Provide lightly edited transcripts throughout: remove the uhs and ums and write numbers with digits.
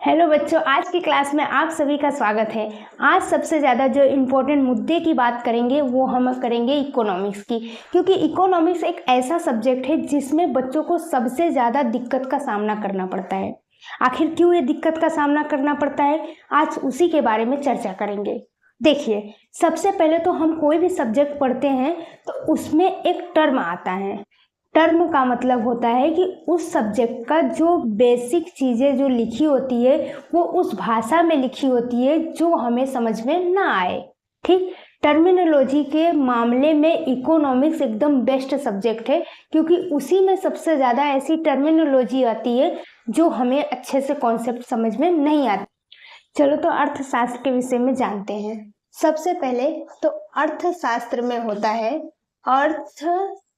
Hello बच्चों, आज की क्लास में आप सभी का स्वागत है। आज सबसे ज़्यादा जो इम्पोर्टेंट मुद्दे की बात करेंगे वो हम करेंगे इकोनॉमिक्स की, क्योंकि इकोनॉमिक्स एक ऐसा सब्जेक्ट है जिसमें बच्चों को सबसे ज़्यादा दिक्कत का सामना करना पड़ता है। आखिर क्यों ये दिक्कत का सामना करना पड़ता है, आज उसी के बारे में चर्चा करेंगे। देखिए, सबसे पहले तो हम कोई भी सब्जेक्ट पढ़ते हैं तो उसमें एक टर्म आता है। टर्म का मतलब होता है कि उस सब्जेक्ट का जो बेसिक चीज़ें जो लिखी होती है वो उस भाषा में लिखी होती है जो हमें समझ में ना आए। ठीक, टर्मिनोलॉजी के मामले में इकोनॉमिक्स एकदम बेस्ट सब्जेक्ट है, क्योंकि उसी में सबसे ज़्यादा ऐसी टर्मिनोलॉजी आती है जो हमें अच्छे से कॉन्सेप्ट समझ में नहीं आती। चलो तो अर्थशास्त्र के विषय में जानते हैं। सबसे पहले तो अर्थशास्त्र में होता है अर्थ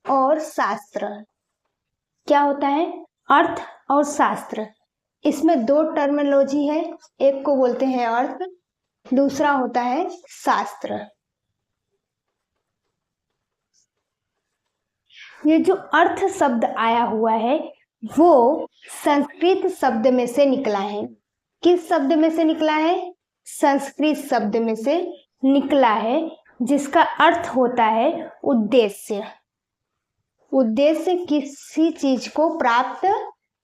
और शास्त्र। क्या होता है? अर्थ और शास्त्र। इसमें दो टर्मिनोलॉजी है, एक को बोलते हैं अर्थ, दूसरा होता है शास्त्र। ये जो अर्थ शब्द आया हुआ है वो संस्कृत शब्द में से निकला है। किस शब्द में से निकला है? संस्कृत शब्द में से निकला है, जिसका अर्थ होता है उद्देश्य। उद्देश्य किसी चीज को प्राप्त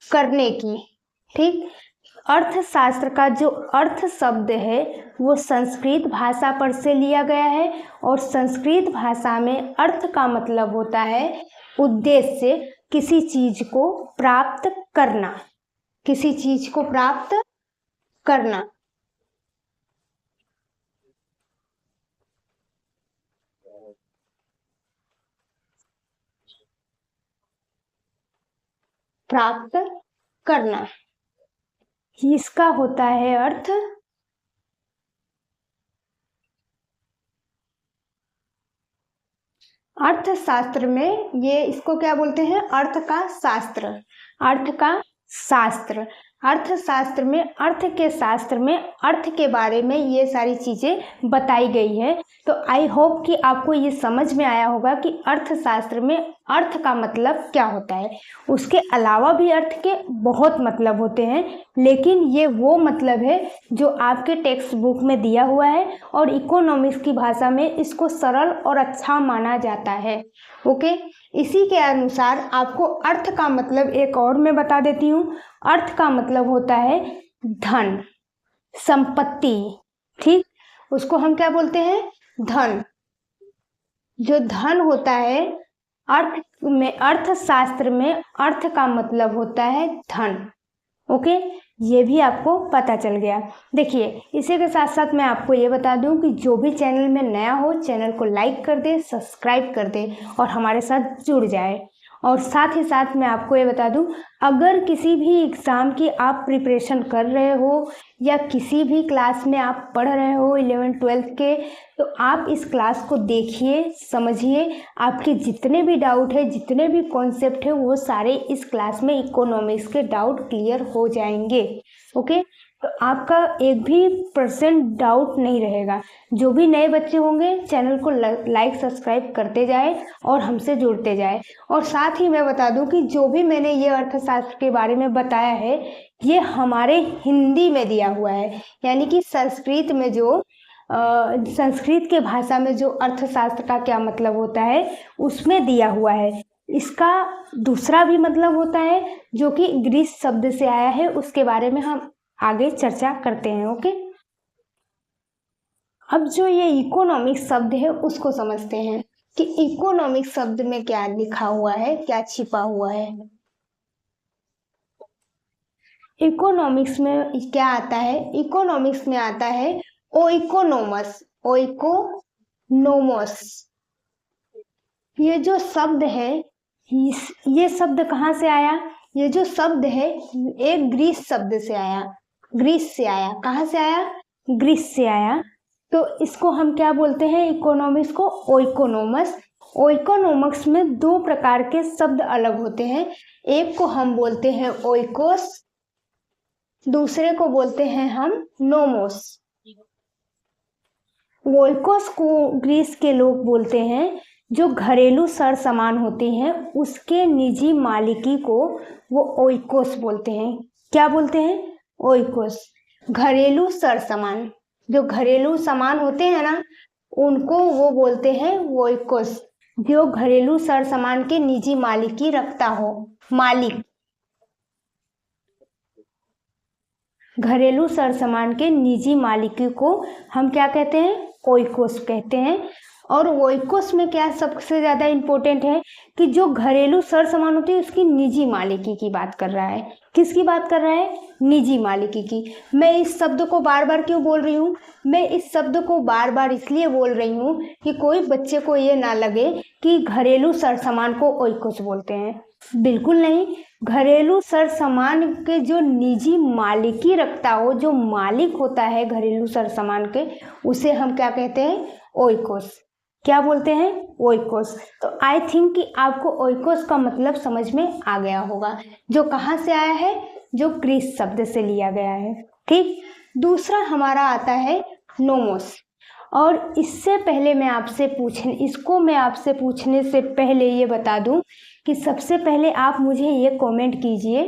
करने की। ठीक, अर्थशास्त्र का जो अर्थ शब्द है वो संस्कृत भाषा पर से लिया गया है, और संस्कृत भाषा में अर्थ का मतलब होता है उद्देश्य, किसी चीज को प्राप्त करना, किसी चीज को प्राप्त करना। प्राप्त करना, इसका होता है अर्थ। अर्थशास्त्र में ये इसको क्या बोलते हैं? अर्थ का शास्त्र। अर्थ का शास्त्र। अर्थशास्त्र में, अर्थ के शास्त्र में अर्थ के बारे में ये सारी चीजें बताई गई है। तो आई होप कि आपको ये समझ में आया होगा कि अर्थशास्त्र में अर्थ का मतलब क्या होता है। उसके अलावा भी अर्थ के बहुत मतलब होते हैं, लेकिन ये वो मतलब है जो आपके टेक्स्ट बुक में दिया हुआ है, और इकोनॉमिक्स की भाषा में इसको सरल और अच्छा माना जाता है। ओके, इसी के अनुसार आपको अर्थ का मतलब एक और मैं बता देती हूँ। अर्थ का मतलब होता है धन, संपत्ति। ठीक, उसको हम क्या बोलते हैं? धन। जो धन होता है अर्थ में, अर्थशास्त्र में अर्थ का मतलब होता है धन। ओके, ये भी आपको पता चल गया। देखिए, इसी के साथ साथ मैं आपको ये बता दूं कि जो भी चैनल में नया हो चैनल को लाइक कर दे, सब्सक्राइब कर दे और हमारे साथ जुड़ जाए। और साथ ही साथ मैं आपको ये बता दूं, अगर किसी भी एग्ज़ाम की आप प्रिपरेशन कर रहे हो या किसी भी क्लास में आप पढ़ रहे हो 11th 12th के, तो आप इस क्लास को देखिए, समझिए। आपके जितने भी डाउट है, जितने भी कॉन्सेप्ट है, वो सारे इस क्लास में इकोनॉमिक्स के डाउट क्लियर हो जाएंगे। ओके, तो आपका एक भी % डाउट नहीं रहेगा। जो भी नए बच्चे होंगे चैनल को लाइक सब्सक्राइब करते जाए और हमसे जुड़ते जाए। और साथ ही मैं बता दूं कि जो भी मैंने ये अर्थशास्त्र के बारे में बताया है ये हमारे हिंदी में दिया हुआ है, यानी कि संस्कृत में जो संस्कृत के भाषा में जो अर्थशास्त्र का क्या मतलब होता है उसमें दिया हुआ है। इसका दूसरा भी मतलब होता है जो कि ग्रीस शब्द से आया है, उसके बारे में हम आगे चर्चा करते हैं। ओके, अब जो ये इकोनॉमिक्स शब्द है उसको समझते हैं कि इकोनॉमिक्स शब्द में क्या लिखा हुआ है, क्या छिपा हुआ है। इकोनॉमिक्स में क्या आता है? इकोनॉमिक्स में आता है ओइकोनोमस। ओइकोनोमस, ये जो शब्द है, ये शब्द कहाँ से आया? ये जो शब्द है एक ग्रीस शब्द से आया, ग्रीस से आया। कहाँ से आया? ग्रीस से आया। तो इसको हम क्या बोलते हैं? इकोनॉमिक्स को ओइकोनोमस। ओइकोनोमिक्स में दो प्रकार के शब्द अलग होते हैं, एक को हम बोलते हैं ओइकोस, दूसरे को बोलते हैं हम नोमोस। ओइकोस को ग्रीस के लोग बोलते हैं जो घरेलू सर सामान होते हैं उसके निजी मालिकी को वो ओइकोस बोलते हैं। क्या बोलते हैं? ओइकोस। घरेलू सरसामान, जो घरेलू सामान होते हैं ना उनको वो बोलते हैं ओइकोस। जो घरेलू सरसामान के निजी मालिकी रखता हो, मालिक, घरेलू सरसामान के निजी मालिकी को हम क्या कहते हैं? ओइकोस कहते हैं। और ओइकोस में क्या सबसे ज़्यादा इम्पोर्टेंट है कि जो घरेलू सरसामान होती है उसकी निजी मालिकी की बात कर रहा है। किसकी बात कर रहा है? निजी मालिकी की। मैं इस शब्द को बार बार क्यों बोल रही हूँ? मैं इस शब्द को बार बार इसलिए बोल रही हूँ कि कोई बच्चे को ये ना लगे कि घरेलू सरसामान को ओइकोस बोलते हैं। बिल्कुल नहीं। घरेलू सरसामान के जो निजी मालिकी रखता हो, जो मालिक होता है घरेलू सरसामान के, उसे हम क्या कहते हैं? ओइकोस। क्या बोलते हैं? ओइकोस। तो आई थिंक कि आपको ओइकोस का मतलब समझ में आ गया होगा, जो कहाँ से आया है? जो ग्रीस शब्द से लिया गया है। ठीक। दूसरा हमारा आता है नोमोस। और इससे पहले मैं आपसे पूछने से पहले ये बता दूं कि सबसे पहले आप मुझे ये कमेंट कीजिए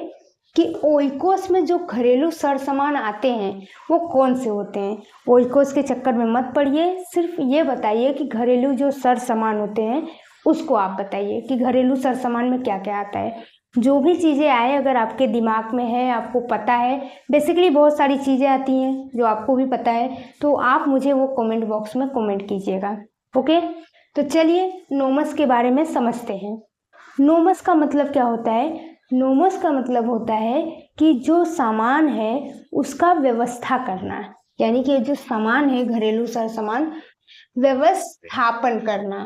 कि ओइकोस में जो घरेलू सरसामान आते हैं वो कौन से होते हैं। ओइकोस के चक्कर में मत पड़िए, सिर्फ ये बताइए कि घरेलू जो सरसामान होते हैं उसको आप बताइए कि घरेलू सरसामान में क्या क्या आता है। जो भी चीज़ें आए, अगर आपके दिमाग में है, आपको पता है, बेसिकली बहुत सारी चीज़ें आती हैं जो आपको भी पता है, तो आप मुझे वो कमेंट बॉक्स में कमेंट कीजिएगा। ओके, तो चलिए नोमस के बारे में समझते हैं। नोमस का मतलब क्या होता है? नोमस का मतलब होता है कि जो सामान है उसका व्यवस्था करना, यानी कि जो सामान है घरेलू सरसामान, व्यवस्थापन करना,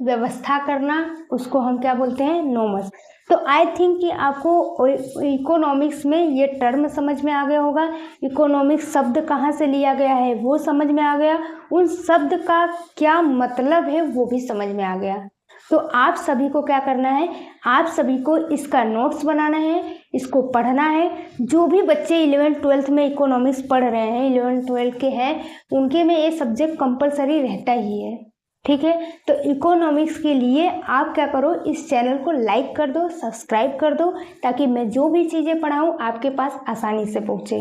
व्यवस्था करना, उसको हम क्या बोलते हैं? नोमस। तो आई थिंक कि आपको इकोनॉमिक्स में ये टर्म समझ में आ गया होगा। इकोनॉमिक्स शब्द कहाँ से लिया गया है वो समझ में आ गया, उन शब्द का क्या मतलब है वो भी समझ में आ गया। तो आप सभी को क्या करना है? आप सभी को इसका नोट्स बनाना है, इसको पढ़ना है। जो भी बच्चे 11th-12th में इकोनॉमिक्स पढ़ रहे हैं, 11th-12th के हैं, उनके में ये सब्जेक्ट कंपलसरी रहता ही है। ठीक है, तो इकोनॉमिक्स के लिए आप क्या करो, इस चैनल को लाइक कर दो, सब्सक्राइब कर दो, ताकि मैं जो भी चीज़ें पढ़ाऊँ आपके पास आसानी से पहुँचे।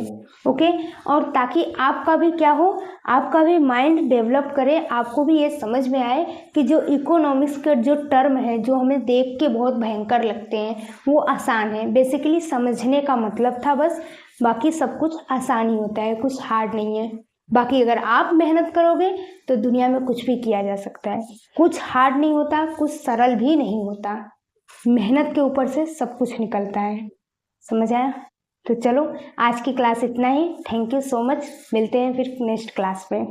ओके, और ताकि आपका भी क्या हो, आपका भी माइंड डेवलप करे, आपको भी ये समझ में आए कि जो इकोनॉमिक्स के जो टर्म है, जो हमें देख के बहुत भयंकर लगते हैं, वो आसान है। बेसिकली समझने का मतलब था बस, बाकी सब कुछ आसान ही होता है, कुछ हार्ड नहीं है। बाकी अगर आप मेहनत करोगे तो दुनिया में कुछ भी किया जा सकता है। कुछ हार्ड नहीं होता, कुछ सरल भी नहीं होता। मेहनत के ऊपर से सब कुछ निकलता है। समझ आया? तो चलो आज की क्लास इतना ही। Thank you so much. मिलते हैं फिर नेक्स्ट क्लास में।